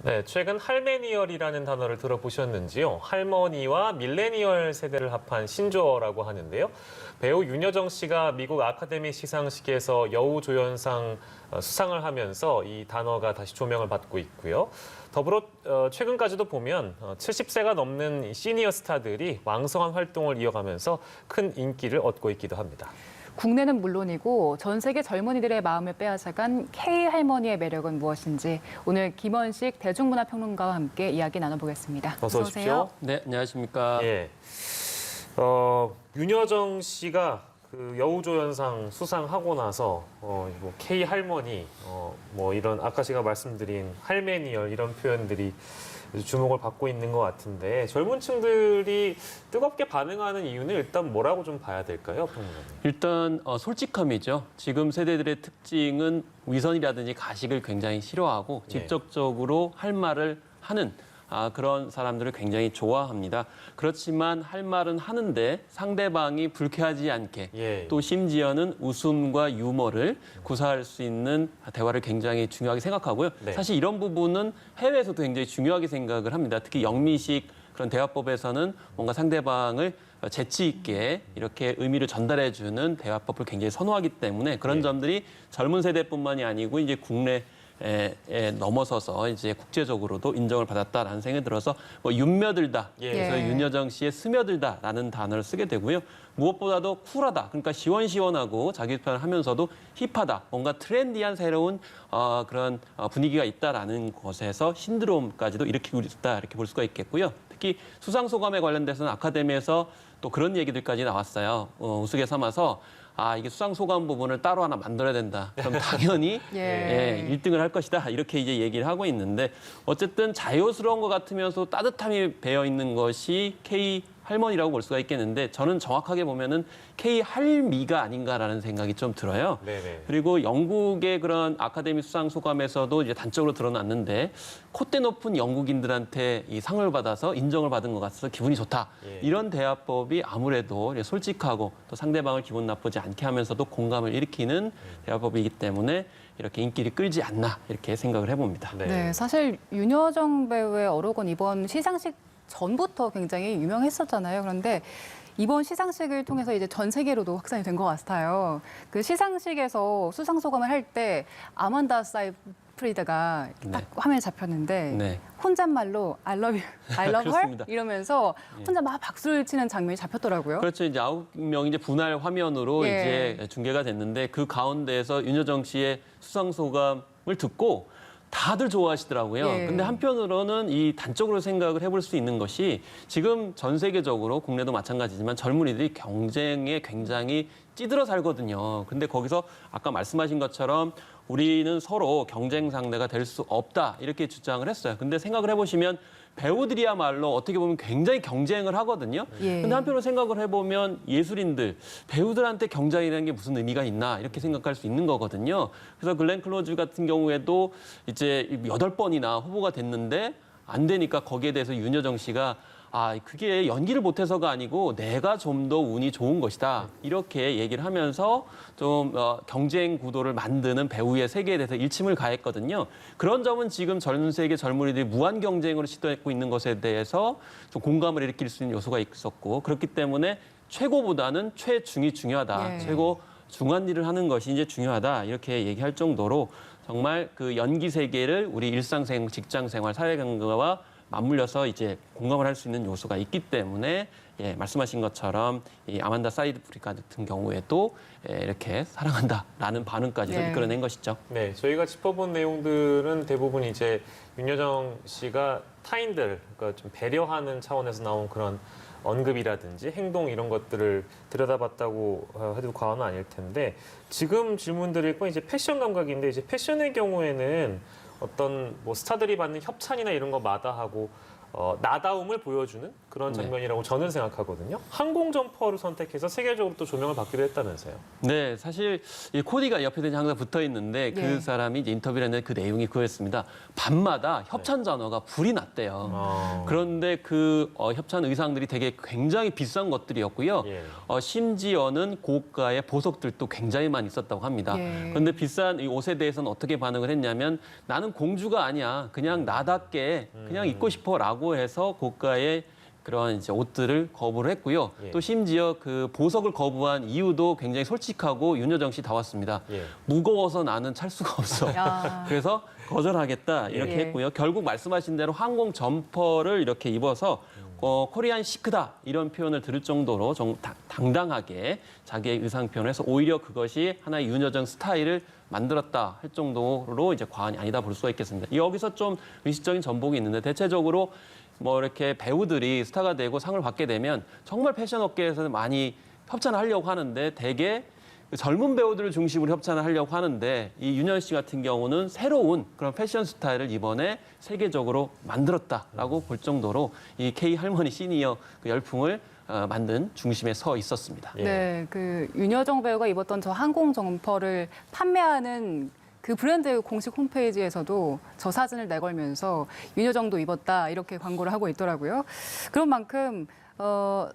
네, 최근 할메니얼이라는 단어를 들어보셨는지요? 할머니와 밀레니얼 세대를 합한 신조어라고 하는데요. 배우 윤여정 씨가 미국 아카데미 시상식에서 여우조연상 수상을 하면서 이 단어가 다시 조명을 받고 있고요. 더불어 최근까지도 보면 70세가 넘는 시니어 스타들이 왕성한 활동을 이어가면서 큰 인기를 얻고 있기도 합니다. 국내는 물론이고 전 세계 젊은이들의 마음을 빼앗아간 K할머니의 매력은 무엇인지 오늘 김원식 대중문화평론가와 함께 이야기 나눠보겠습니다. 어서 오십시오. 네, 안녕하십니까. 예. 윤여정 씨가 그 여우조연상 수상하고 나서 뭐 K 할머니, 뭐 이런 아까 제가 말씀드린 할메니얼 이런 표현들이 주목을 받고 있는 것 같은데 젊은 층들이 뜨겁게 반응하는 이유는 일단 뭐라고 좀 봐야 될까요, 평론가님? 일단 솔직함이죠. 지금 세대들의 특징은 위선이라든지 가식을 굉장히 싫어하고 네. 직접적으로 할 말을 하는 그런 사람들을 굉장히 좋아합니다. 그렇지만 할 말은 하는데 상대방이 불쾌하지 않게 예. 또 심지어는 웃음과 유머를 구사할 수 있는 대화를 굉장히 중요하게 생각하고요. 네. 사실 이런 부분은 해외에서도 굉장히 중요하게 생각을 합니다. 특히 영미식 그런 대화법에서는 뭔가 상대방을 재치 있게 이렇게 의미를 전달해주는 대화법을 굉장히 선호하기 때문에 그런 예. 점들이 젊은 세대뿐만이 아니고 이제 국내 에 넘어서서 이제 국제적으로도 인정을 받았다라는 생각이 들어서 뭐 윤며들다. 예. 그래서 윤여정 씨의 스며들다라는 단어를 쓰게 되고요. 무엇보다도 쿨하다. 그러니까 시원시원하고 자기 표현을 하면서도 힙하다. 뭔가 트렌디한 새로운 그런 분위기가 있다라는 것에서 신드롬까지도 일으키고 있다 이렇게 볼 수가 있겠고요. 특히 수상 소감에 관련돼서는 아카데미에서 또 그런 얘기들까지 나왔어요. 우스개 삼아서 이게 수상 소감 부분을 따로 하나 만들어야 된다. 그럼 당연히 예. 1등을 할 것이다. 이렇게 이제 얘기를 하고 있는데 어쨌든 자유스러운 것 같으면서 따뜻함이 배어 있는 것이 K 할머니라고 볼 수가 있겠는데 저는 정확하게 보면은 K 할미가 아닌가라는 생각이 좀 들어요. 네네. 그리고 영국의 그런 아카데미 수상 소감에서도 이제 단적으로 드러났는데 콧대 높은 영국인들한테 이 상을 받아서 인정을 받은 것 같아서 기분이 좋다. 예. 이런 대화법이 아무래도 솔직하고 또 상대방을 기분 나쁘지 않게 하면서도 공감을 일으키는 대화법이기 때문에 이렇게 인기를 끌지 않나 이렇게 생각을 해봅니다. 네, 사실 윤여정 배우의 어록은 이번 시상식 전부터 굉장히 유명했었잖아요. 그런데 이번 시상식을 통해서 이제 전 세계로도 확산이 된 것 같아요. 그 시상식에서 수상 소감을 할 때 아만다 사이프리드가 딱 화면에 잡혔는데 네. 혼잣말로 I love her 그렇습니다. 이러면서 혼자 막 박수를 치는 장면이 잡혔더라고요. 그렇죠. 이제 9명이 이제 분할 화면으로 예. 이제 중계가 됐는데 그 가운데에서 윤여정 씨의 수상 소감을 듣고 다들 좋아하시더라고요. 예. 근데 한편으로는 이 단적으로 생각을 해볼 수 있는 것이 지금 전 세계적으로 국내도 마찬가지지만 젊은이들이 경쟁에 굉장히 찌들어 살거든요. 근데 거기서 아까 말씀하신 것처럼 우리는 서로 경쟁 상대가 될 수 없다 이렇게 주장을 했어요. 근데 생각을 해보시면 배우들이야말로 어떻게 보면 굉장히 경쟁을 하거든요. 예. 근데 한편으로 생각을 해보면 예술인들, 배우들한테 경쟁이라는 게 무슨 의미가 있나 이렇게 생각할 수 있는 거거든요. 그래서 글렌 클로즈 같은 경우에도 이제 8번이나 후보가 됐는데 안 되니까 거기에 대해서 윤여정 씨가 그게 연기를 못해서가 아니고 내가 좀 더 운이 좋은 것이다. 이렇게 얘기를 하면서 좀 경쟁 구도를 만드는 배우의 세계에 대해서 일침을 가했거든요. 그런 점은 지금 전 세계 젊은이들이 무한 경쟁으로 시도하고 있는 것에 대해서 좀 공감을 일으킬 수 있는 요소가 있었고 그렇기 때문에 최고보다는 최중이 중요하다. 예. 최고 중한 일을 하는 것이 이제 중요하다. 이렇게 얘기할 정도로 정말 그 연기 세계를 우리 일상생, 직장생활, 사회경과와 맞물려서 이제 공감을 할 수 있는 요소가 있기 때문에 말씀하신 것처럼 이 아만다 사이프리드 같은 경우에도 이렇게 사랑한다라는 반응까지도 네. 이끌어낸 것이죠. 네, 저희가 짚어본 내용들은 대부분 이제 윤여정 씨가 타인들, 그러니까 좀 배려하는 차원에서 나온 그런 언급이라든지 행동 이런 것들을 들여다봤다고 해도 과언은 아닐 텐데 지금 질문 드릴 건 이제 패션 감각인데 이제 패션의 경우에는 어떤 뭐 스타들이 받는 협찬이나 이런 거 마다하고 나다움을 보여주는 그런 네. 장면이라고 저는 생각하거든요. 항공 점퍼를 선택해서 세계적으로 또 조명을 받기도 했다면서요. 네, 사실 이 코디가 옆에 항상 붙어 있는데 그 예. 사람이 이제 인터뷰를 했는데 그 내용이 그거였습니다. 밤마다 협찬 전화가 불이 났대요. 그런데 그 협찬 의상들이 되게 굉장히 비싼 것들이었고요. 예. 심지어는 고가의 보석들도 굉장히 많이 있었다고 합니다. 예. 그런데 비싼 이 옷에 대해서는 어떻게 반응을 했냐면 나는 공주가 아니야. 그냥 나답게 그냥 입고 싶어라고 해서 고가의 그런 이제 옷들을 거부를 했고요. 예. 또 심지어 그 보석을 거부한 이유도 굉장히 솔직하고 윤여정 씨 다웠습니다. 예. 무거워서 나는 찰 수가 없어. 야. 그래서 거절하겠다 이렇게 예. 했고요. 결국 말씀하신 대로 항공 점퍼를 이렇게 입어서 코리안 시크다 이런 표현을 들을 정도로 당당하게 자기의 의상 표현을 해서 오히려 그것이 하나의 윤여정 스타일을 만들었다 할 정도로 이제 과언이 아니다 볼 수가 있겠습니다. 여기서 좀 의식적인 전복이 있는데 대체적으로 뭐 이렇게 배우들이 스타가 되고 상을 받게 되면 정말 패션 업계에서는 많이 협찬을 하려고 하는데 대개 젊은 배우들을 중심으로 협찬을 하려고 하는데 이 윤여정 씨 같은 경우는 새로운 그런 패션 스타일을 이번에 세계적으로 만들었다라고 볼 정도로 이 K 할머니 시니어 그 열풍을 만든 중심에 서 있었습니다. 예. 네, 그 윤여정 배우가 입었던 저 항공 점퍼를 판매하는 그 브랜드 공식 홈페이지에서도 저 사진을 내걸면서 윤여정도 입었다 이렇게 광고를 하고 있더라고요. 그런 만큼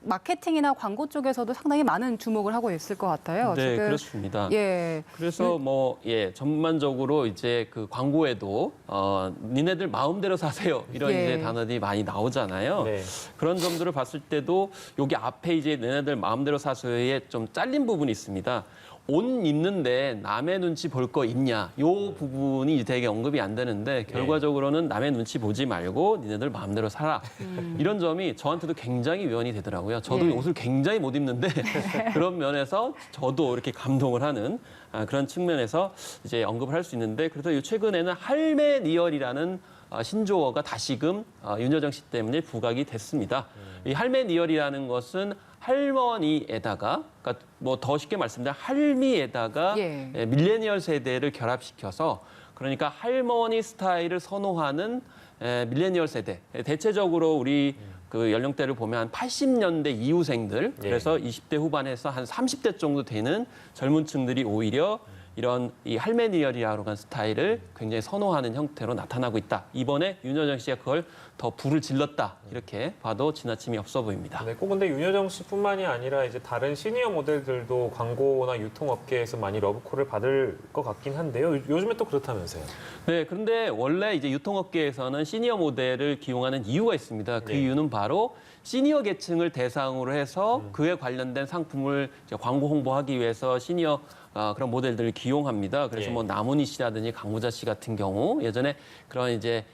마케팅이나 광고 쪽에서도 상당히 많은 주목을 하고 있을 것 같아요. 네, 지금, 그렇습니다. 예, 그래서 전반적으로 이제 그 광고에도 니네들 마음대로 사세요 이런 예. 이제 단어들이 많이 나오잖아요. 네. 그런 점들을 봤을 때도 여기 앞에 이제 니네들 마음대로 사세요에 좀 잘린 부분이 있습니다. 옷 입는데 남의 눈치 볼 거 있냐? 요 부분이 되게 언급이 안 되는데 결과적으로는 남의 눈치 보지 말고 니네들 마음대로 살아. 이런 점이 저한테도 굉장히 위안이 되더라고요. 저도 예. 옷을 굉장히 못 입는데 그런 면에서 저도 이렇게 감동을 하는 그런 측면에서 이제 언급을 할 수 있는데 그래서 최근에는 할매니얼이라는 신조어가 다시금 윤여정 씨 때문에 부각이 됐습니다. 이 할매니얼이라는 것은 할머니에다가, 그러니까 뭐 더 쉽게 말씀드리면 할미에다가 예. 밀레니얼 세대를 결합시켜서 그러니까 할머니 스타일을 선호하는 밀레니얼 세대. 대체적으로 우리 그 연령대를 보면 한 80년대 이후생들, 그래서 20대 후반에서 한 30대 정도 되는 젊은 층들이 오히려 이런 이 할메니얼이라고 하는 스타일을 굉장히 선호하는 형태로 나타나고 있다. 이번에 윤여정 씨가 그걸 더 불을 질렀다. 이렇게 봐도 지나침이 없어 보입니다. 네, 꼭 근데 윤여정 씨뿐만이 아니라 이제 다른 시니어 모델들도 광고나 유통업계에서 많이 러브콜을 받을 것 같긴 한데요. 요즘에 또 그렇다면서요. 네, 그런데 원래 이제 유통업계에서는 시니어 모델을 기용하는 이유가 있습니다. 그 네. 이유는 바로 시니어 계층을 대상으로 해서 그에 관련된 상품을 이제 광고 홍보하기 위해서 시니어 그런 모델들을 기용합니다. 그래서 예. 뭐 남은희 씨라든지 강무자 씨 같은 경우 예전에 그런 이제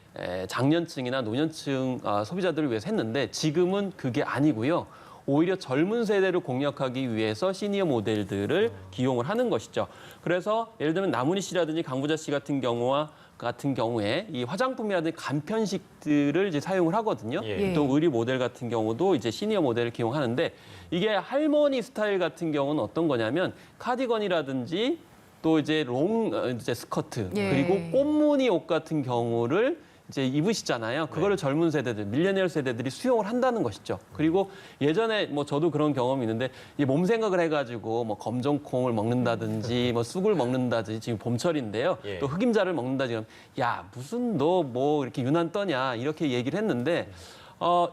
장년층이나 노년층 소비자들을 위해서 했는데 지금은 그게 아니고요. 오히려 젊은 세대를 공략하기 위해서 시니어 모델들을 기용을 하는 것이죠. 그래서 예를 들면 남은희 씨라든지 강부자 씨 같은 경우에 이 화장품이라든지 간편식들을 이제 사용을 하거든요. 예. 또 의류 모델 같은 경우도 이제 시니어 모델을 기용하는데 이게 할머니 스타일 같은 경우는 어떤 거냐면 카디건이라든지 또 이제 이제 스커트 예. 그리고 꽃무늬 옷 같은 경우를 이제 입으시잖아요. 그거를 젊은 세대들, 밀레니얼 세대들이 수용을 한다는 것이죠. 그리고 예전에 뭐 저도 그런 경험이 있는데 이 몸 생각을 해가지고 뭐 검정콩을 먹는다든지 뭐 쑥을 먹는다든지 지금 봄철인데요. 예. 또 흑임자를 먹는다든지 그러면 야 무슨 너 뭐 이렇게 유난 떠냐 이렇게 얘기를 했는데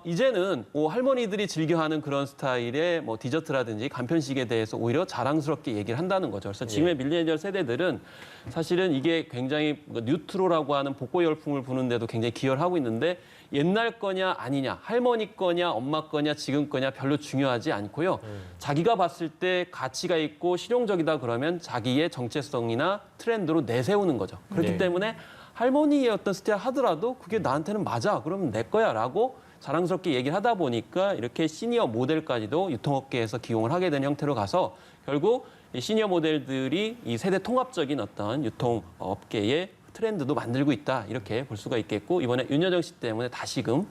이제는 할머니들이 즐겨하는 그런 스타일의 뭐 디저트라든지 간편식에 대해서 오히려 자랑스럽게 얘기를 한다는 거죠. 그래서 지금의 밀레니얼 세대들은 사실은 이게 굉장히 뉴트로라고 하는 복고 열풍을 부는데도 굉장히 기여를 하고 있는데 옛날 거냐 아니냐, 할머니 거냐 엄마 거냐 지금 거냐 별로 중요하지 않고요. 자기가 봤을 때 가치가 있고 실용적이다 그러면 자기의 정체성이나 트렌드로 내세우는 거죠. 그렇기 네. 때문에 할머니의 어떤 스타일 하더라도 그게 나한테는 맞아. 그러면 내 거야라고 자랑스럽게 얘기를 하다 보니까 이렇게 시니어 모델까지도 유통업계에서 기용을 하게 된 형태로 가서 결국 이 시니어 모델들이 이 세대 통합적인 어떤 유통업계의 트렌드도 만들고 있다. 이렇게 볼 수가 있겠고 이번에 윤여정 씨 때문에 다시금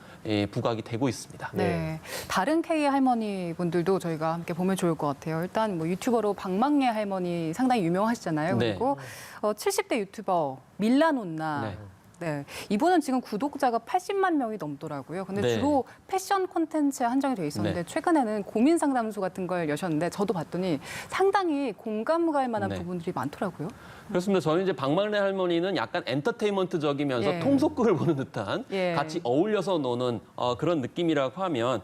부각이 되고 있습니다. 네. 다른 K 할머니 분들도 저희가 함께 보면 좋을 것 같아요. 일단 뭐 유튜버로 박망예 할머니 상당히 유명하시잖아요. 네. 그리고 70대 유튜버 밀라논나 네. 네, 이분은 지금 구독자가 80만 명이 넘더라고요. 근데 네. 주로 패션 콘텐츠에 한정이 돼 있었는데 네. 최근에는 고민 상담소 같은 걸 여셨는데 저도 봤더니 상당히 공감 갈 만한 네. 부분들이 많더라고요. 그렇습니다. 저는 이제 박막내 할머니는 약간 엔터테인먼트적이면서 예. 통속극을 보는 듯한 예. 같이 어울려서 노는 그런 느낌이라고 하면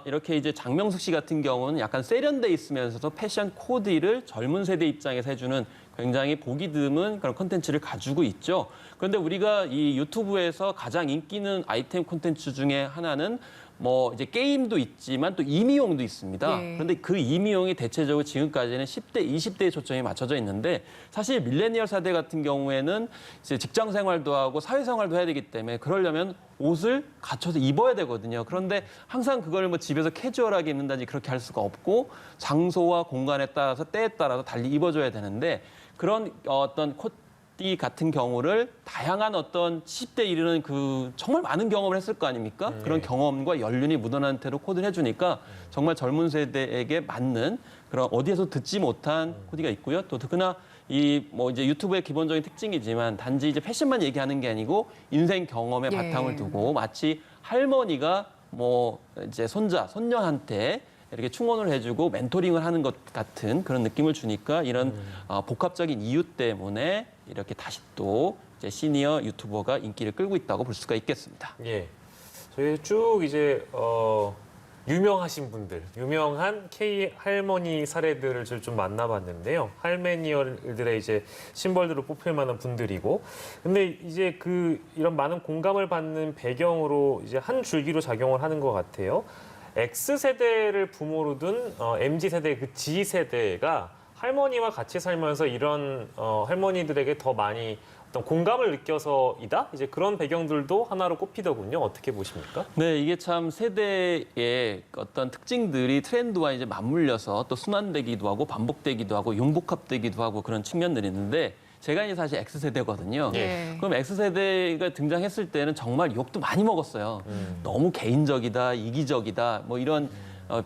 이렇게 이제 장명숙 씨 같은 경우는 약간 세련돼 있으면서도 패션 코디를 젊은 세대 입장에서 해주는 굉장히 보기 드문 그런 콘텐츠를 가지고 있죠. 그런데 우리가 이 유튜브에서 가장 인기 있는 아이템 콘텐츠 중에 하나는 뭐 이제 게임도 있지만 또 임의용도 있습니다. 예. 그런데 그 임의용이 대체적으로 지금까지는 10대, 20대에 초점이 맞춰져 있는데 사실 밀레니얼 세대 같은 경우에는 이제 직장 생활도 하고 사회생활도 해야 되기 때문에 그러려면 옷을 갖춰서 입어야 되거든요. 그런데 항상 그걸 뭐 집에서 캐주얼하게 입는다든지 그렇게 할 수가 없고 장소와 공간에 따라서 때에 따라서 달리 입어줘야 되는데 그런 어떤 코디 같은 경우를 다양한 어떤 10대 이르는 그 정말 많은 경험을 했을 거 아닙니까? 그런 경험과 연륜이 묻어난 채로 코디를 해주니까 정말 젊은 세대에게 맞는 그런 어디에서 듣지 못한 코디가 있고요. 또 특히나 이 뭐 이제 유튜브의 기본적인 특징이지만 단지 이제 패션만 얘기하는 게 아니고 인생 경험에 예. 바탕을 두고 마치 할머니가 뭐 이제 손자, 손녀한테 이렇게 충원을 해주고 멘토링을 하는 것 같은 그런 느낌을 주니까 이런 복합적인 이유 때문에 이렇게 다시 또 이제 시니어 유튜버가 인기를 끌고 있다고 볼 수가 있겠습니다. 예. 저희 쭉 이제 유명하신 분들, 유명한 K 할머니 사례들을 좀 만나봤는데요. 할메니얼들의 이제 심벌들로 뽑힐 만한 분들이고, 근데 이제 이런 많은 공감을 받는 배경으로 이제 한 줄기로 작용을 하는 것 같아요. X세대를 부모로 둔 MZ세대 그 G세대가 할머니와 같이 살면서 이런 할머니들에게 더 많이 어떤 공감을 느껴서이다? 이제 그런 배경들도 하나로 꼽히더군요. 어떻게 보십니까? 네, 이게 참 세대의 어떤 특징들이 트렌드와 이제 맞물려서 또 순환되기도 하고 반복되기도 하고 융복합되기도 하고 그런 측면들이 있는데 제가 이제 사실 X세대거든요. 예. 그럼 X세대가 등장했을 때는 정말 욕도 많이 먹었어요. 너무 개인적이다, 이기적이다, 뭐 이런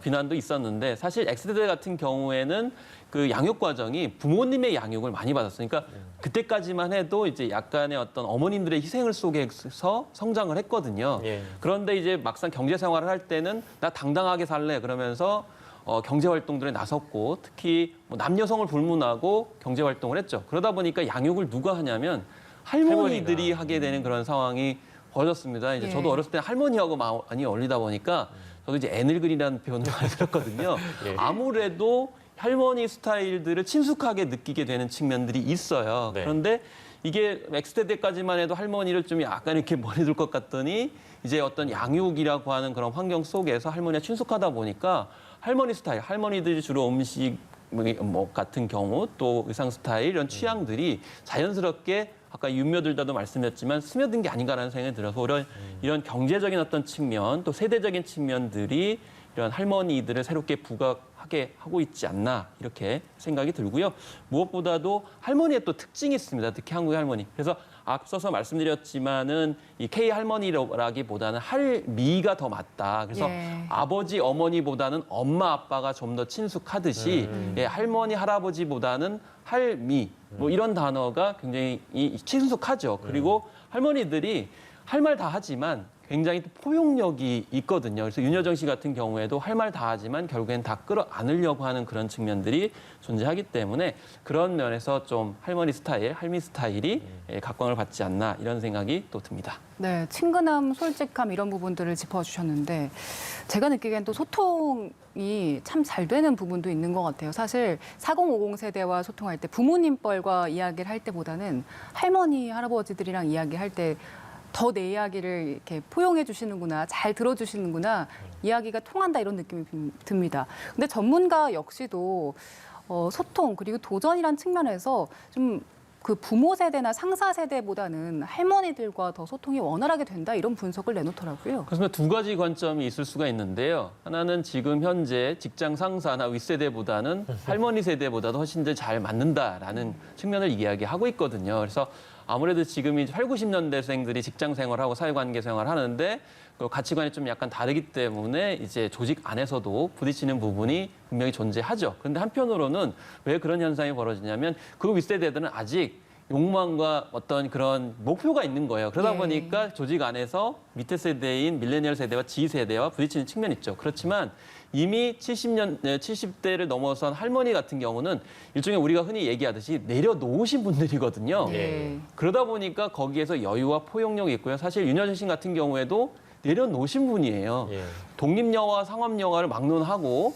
비난도 있었는데 사실 X세대 같은 경우에는 그 양육 과정이 부모님의 양육을 많이 받았으니까 그때까지만 해도 이제 약간의 어떤 어머님들의 희생을 속에서 성장을 했거든요. 예. 그런데 이제 막상 경제 생활을 할 때는 나 당당하게 살래 그러면서 경제 활동들에 나섰고 특히 뭐 남녀성을 불문하고 경제 활동을 했죠. 그러다 보니까 양육을 누가 하냐면 할머니들이 할머니가. 하게 되는 그런 상황이 벌어졌습니다. 이제 예. 저도 어렸을 때 할머니하고 많이 어울리다 보니까 저도 이제 애늙은이라는 표현을 많이 들었거든요. 예. 아무래도 할머니 스타일들을 친숙하게 느끼게 되는 측면들이 있어요. 네. 그런데 이게 X세대까지만 해도 할머니를 좀 약간 이렇게 멀리 둘 것 같더니 이제 어떤 양육이라고 하는 그런 환경 속에서 할머니가 친숙하다 보니까 할머니 스타일, 할머니들이 주로 음식 뭐 같은 경우 또 의상 스타일 이런 취향들이 자연스럽게 아까 윤며들다도 말씀드렸지만 스며든 게 아닌가라는 생각이 들어서 이런 경제적인 어떤 측면 또 세대적인 측면들이 이런 할머니들을 새롭게 부각하게 하고 있지 않나 이렇게 생각이 들고요. 무엇보다도 할머니의 또 특징이 있습니다. 특히 한국의 할머니. 그래서 앞서서 말씀드렸지만은 이 K 할머니라기보다는 할미가 더 맞다. 그래서 예. 아버지 어머니보다는 엄마 아빠가 좀 더 친숙하듯이 예, 할머니 할아버지보다는 할미 뭐 이런 단어가 굉장히 친숙하죠. 그리고 할머니들이 할 말 다 하지만 굉장히 또 포용력이 있거든요. 그래서 윤여정 씨 같은 경우에도 할 말 다 하지만 결국엔 다 끌어안으려고 하는 그런 측면들이 존재하기 때문에 그런 면에서 좀 할머니 스타일, 할미 스타일이 각광을 받지 않나 이런 생각이 또 듭니다. 네, 친근함, 솔직함 이런 부분들을 짚어주셨는데 제가 느끼기엔 또 소통이 참 잘 되는 부분도 있는 것 같아요. 사실 4050 세대와 소통할 때 부모님 뻘과 이야기를 할 때보다는 할머니, 할아버지들이랑 이야기할 때 더 내 이야기를 이렇게 포용해 주시는구나, 잘 들어주시는구나, 이야기가 통한다 이런 느낌이 듭니다. 근데 전문가 역시도 소통 그리고 도전이란 측면에서 좀 그 부모 세대나 상사 세대보다는 할머니들과 더 소통이 원활하게 된다 이런 분석을 내놓더라고요. 그래서 두 가지 관점이 있을 수가 있는데요. 하나는 지금 현재 직장 상사나 윗세대보다는 할머니 세대보다도 훨씬 더 잘 맞는다라는 측면을 이야기하고 있거든요. 그래서 아무래도 지금 이 8, 90년대생들이 직장 생활하고 사회관계 생활을 하는데 그 가치관이 좀 약간 다르기 때문에 이제 조직 안에서도 부딪히는 부분이 분명히 존재하죠. 그런데 한편으로는 왜 그런 현상이 벌어지냐면 그 윗세대들은 아직 욕망과 어떤 그런 목표가 있는 거예요. 그러다 예. 보니까 조직 안에서 밑에 세대인 밀레니얼 세대와 Z 세대와 부딪히는 측면이 있죠. 그렇지만 이미 70대를 넘어선 할머니 같은 경우는 일종의 우리가 흔히 얘기하듯이 내려놓으신 분들이거든요. 예. 그러다 보니까 거기에서 여유와 포용력이 있고요. 사실 윤여정 씨 같은 경우에도 내려놓으신 분이에요. 예. 독립영화, 상업영화를 막론하고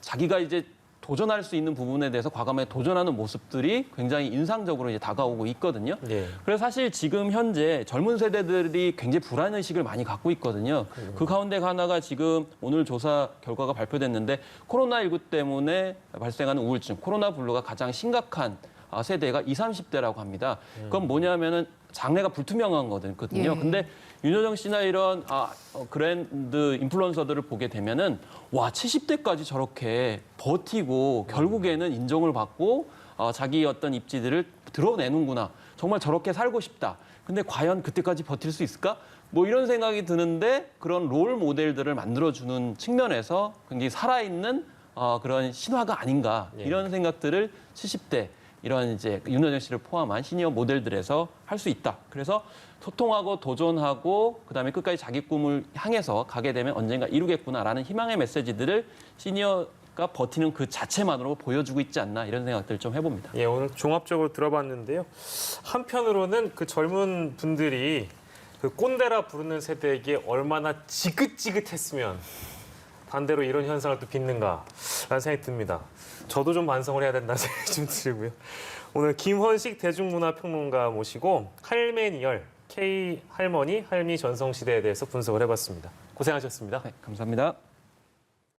자기가 이제 도전할 수 있는 부분에 대해서 과감하게 도전하는 모습들이 굉장히 인상적으로 이제 다가오고 있거든요. 예. 그래서 사실 지금 현재 젊은 세대들이 굉장히 불안의식을 많이 갖고 있거든요. 그 가운데 하나가 지금 오늘 조사 결과가 발표됐는데 코로나19 때문에 발생하는 우울증, 코로나 블루가 가장 심각한 세대가 20, 30대라고 합니다. 그건 뭐냐면은 장래가 불투명한 거거든요. 예. 근데 윤여정 씨나 이런 그랜드 인플루언서들을 보게 되면은 와 70대까지 저렇게 버티고 결국에는 인정을 받고 자기 어떤 입지들을 드러내는구나. 정말 저렇게 살고 싶다. 근데 과연 그때까지 버틸 수 있을까? 뭐 이런 생각이 드는데 그런 롤 모델들을 만들어주는 측면에서 굉장히 살아있는 그런 신화가 아닌가 예. 이런 생각들을 70대 이런 이제 윤여정 씨를 포함한 시니어 모델들에서 할 수 있다. 그래서 소통하고 도전하고 그다음에 끝까지 자기 꿈을 향해서 가게 되면 언젠가 이루겠구나라는 희망의 메시지들을 시니어가 버티는 그 자체만으로 보여주고 있지 않나 이런 생각들을 좀 해봅니다. 예, 오늘 종합적으로 들어봤는데요. 한편으로는 그 젊은 분들이 그 꼰대라 부르는 세대에게 얼마나 지긋지긋했으면 반대로 이런 현상을 또 빚는가라는 생각이 듭니다. 저도 좀 반성을 해야 된다는 생각이 좀 들고요. 오늘 김헌식 대중문화평론가 모시고 할메니얼, K 할머니, 할미 전성시대에 대해서 분석을 해봤습니다. 고생하셨습니다. 네, 감사합니다.